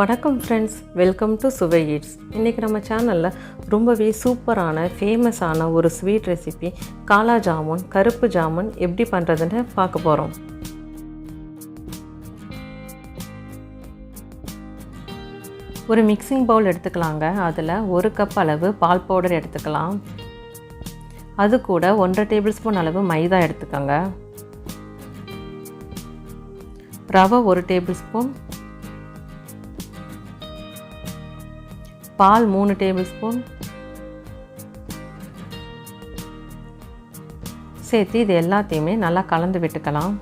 வணக்கம் friends, welcome to சுவை eats. இன்றைக்கி நம்ம சேனலில் ரொம்பவே சூப்பரான ஃபேமஸான ஒரு ஸ்வீட் ரெசிபி காலா ஜாமுன், கருப்பு ஜாமுன் எப்படி பண்ணுறதுன்னு பார்க்க போகிறோம். ஒரு மிக்சிங் பவுல் எடுத்துக்கலாங்க. அதில் 1 கப் அளவு பால் பவுடர் எடுத்துக்கலாம். அது கூட 1.5 டேபிள் ஸ்பூன் அளவு மைதா எடுத்துக்கோங்க. ரவை 1 டேபிள் ஸ்பூன், பால் 3 டேபிள் ஸ்பூன் சேர்த்து இது எல்லாத்தையுமே நல்லா கலந்து விட்டுக்கலாம்.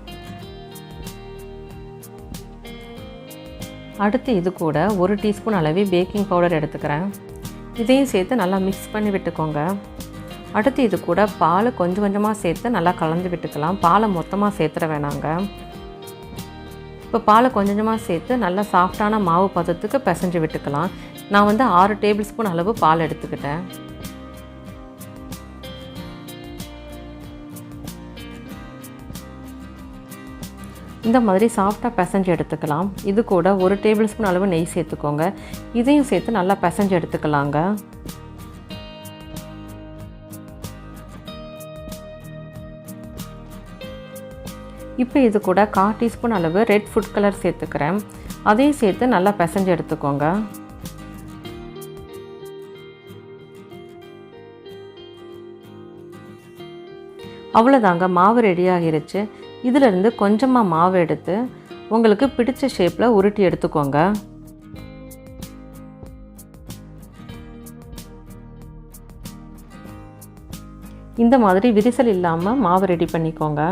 அடுத்து இது கூட 1 டீஸ்பூன் அளவு பேக்கிங் பவுடர் எடுத்துக்கிறேன். இதையும் சேர்த்து நல்லா மிக்ஸ் பண்ணி விட்டுக்கோங்க. அடுத்து இது கூட பால் கொஞ்சம் கொஞ்சமாக சேர்த்து நல்லா கலந்து விட்டுக்கலாம். பாலை மொத்தமாக சேர்த்துட வேணாங்க. இப்போ பாலை கொஞ்சம் கொஞ்சமாக சேர்த்து நல்லா சாஃப்டான மாவு பதத்துக்கு பிசைஞ்சு விட்டுக்கலாம். நான் 6 டேபிள் ஸ்பூன் அளவு பால் எடுத்துக்கிட்டேன். இந்த மாதிரி சாஃப்டாக பிசைஞ்சு எடுத்துக்கலாம். இது கூட 1 டேபிள் ஸ்பூன் அளவு நெய் சேர்த்துக்கோங்க. இதையும் சேர்த்து நல்லா பிசைஞ்சு எடுத்துக்கலாங்க. இப்போ இது கூட 1/4 டீஸ்பூன் அளவு ரெட் ஃபுட் கலர் சேர்த்துக்கிறேன். அதையும் சேர்த்து நல்லா பிசைஞ்சு எடுத்துக்கோங்க. அவ்வளோதாங்க, மாவு ரெடி ஆகிருச்சு. இதிலிருந்து கொஞ்சமாக மாவு எடுத்து உங்களுக்கு பிடிச்ச ஷேப்பில் உருட்டி எடுத்துக்கோங்க. இந்த மாதிரி விரிசல் இல்லாமல் மாவு ரெடி பண்ணிக்கோங்க.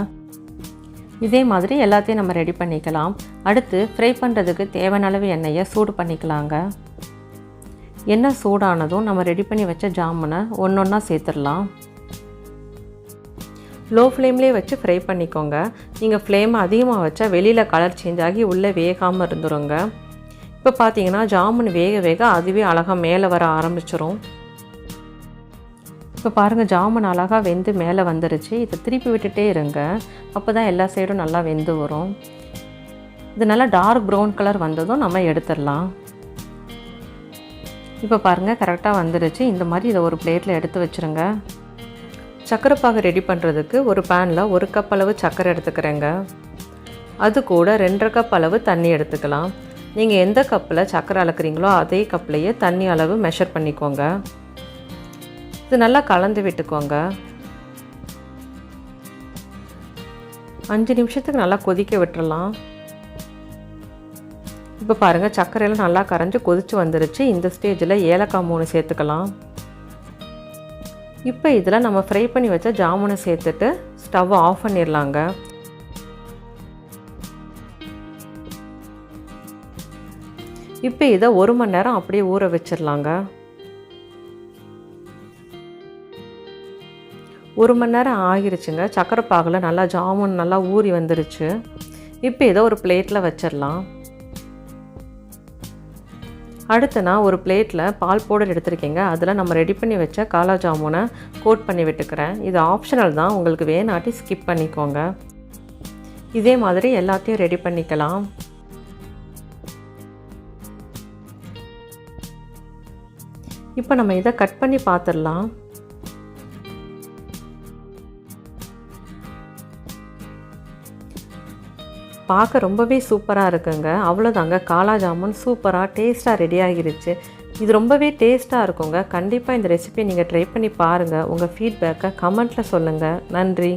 இதே மாதிரி எல்லாத்தையும் நம்ம ரெடி பண்ணிக்கலாம். அடுத்து ஃப்ரை பண்ணுறதுக்கு தேவையான அளவு எண்ணெயை சூடு பண்ணிக்கலாங்க. எண்ணெய் சூடானதும் நம்ம ரெடி பண்ணி வச்ச ஜாமுனை ஒன்றா சேர்த்துடலாம். லோ ஃப்ளேம்லேயே வச்சு ஃப்ரை பண்ணிக்கோங்க. நீங்கள் ஃப்ளேமை அதிகமாக வச்சா வெளியில் கலர் சேஞ்ச் ஆகி உள்ளே வேகாமல் இருந்துருங்க. இப்போ பார்த்தீங்கன்னா ஜாமுன் வேக வேக அதுவே அழகாக மேலே வர ஆரம்பிச்சிரும். இப்போ பாருங்கள், ஜாமுன் அழகாக வெந்து மேலே வந்துருச்சு. இதை திருப்பி விட்டுட்டே இருங்க. அப்போ தான் எல்லா சைடும் நல்லா வெந்து வரும். இது நல்லா டார்க் ப்ரௌன் கலர் வந்ததும் நம்ம எடுத்துடலாம். இப்போ பாருங்கள், கரெக்டாக வந்துருச்சு. இந்த மாதிரி இதை ஒரு பிளேட்டில் எடுத்து வச்சுருங்க. சர்க்கரை பாகு ரெடி பண்ணுறதுக்கு ஒரு பேனில் 1 கப் அளவு சர்க்கரை எடுத்துக்கிறேங்க. அது கூட 2.5 கப் அளவு தண்ணி எடுத்துக்கலாம். நீங்கள் எந்த கப்பில் சர்க்கரை அளக்குறீங்களோ அதே கப்லேயே தண்ணி அளவு மெஷர் பண்ணிக்கோங்க. இது நல்லா கலந்து விட்டுக்கோங்க. 5 நிமிஷத்துக்கு நல்லா கொதிக்க விட்டுறலாம். இப்போ பாருங்கள், சர்க்கரையெல்லாம் நல்லா கரைஞ்சி கொதித்து வந்துருச்சு. இந்த ஸ்டேஜில் ஏலக்காய் 3 சேர்த்துக்கலாம். இப்போ இதில் நம்ம ஃப்ரை பண்ணி வச்ச ஜாமுனை சேர்த்துட்டு ஸ்டவ்வை ஆஃப் பண்ணிடலாங்க. இப்போ இதை 1 மணி நேரம் அப்படியே ஊற வச்சிடலாங்க. 1 மணி நேரம் ஆகிருச்சுங்க. சக்கரை பாகில் நல்லா ஜாமுன் நல்லா ஊறி வந்துருச்சு. இப்போ இதை ஒரு பிளேட்டில் வச்சிடலாம். அடுத்து நான் ஒரு பிளேட்டில் பால் பவுடர் எடுத்துருக்கேங்க. அதில் நம்ம ரெடி பண்ணி வச்ச காலா ஜாமுனை கோட் பண்ணி விட்டுக்கிறேன். இது ஆப்ஷனல் தான், உங்களுக்கு வேணாட்டி ஸ்கிப் பண்ணிக்கோங்க. இதே மாதிரி எல்லாத்தையும் ரெடி பண்ணிக்கலாம். இப்போ நம்ம இதை கட் பண்ணி பார்த்துடலாம். பார்க்க ரொம்பவே சூப்பராக இருக்குங்க. அவ்வளோதாங்க, காலா ஜாமுன் சூப்பராக டேஸ்ட்டாக ரெடி ஆகிருச்சு. இது ரொம்பவே டேஸ்ட்டாக இருக்குங்க. கண்டிப்பாக இந்த ரெசிபியை நீங்கள் ட்ரை பண்ணி பாருங்கள். உங்கள் ஃபீட்பேக்கை கமெண்ட்டில் சொல்லுங்கள். நன்றி.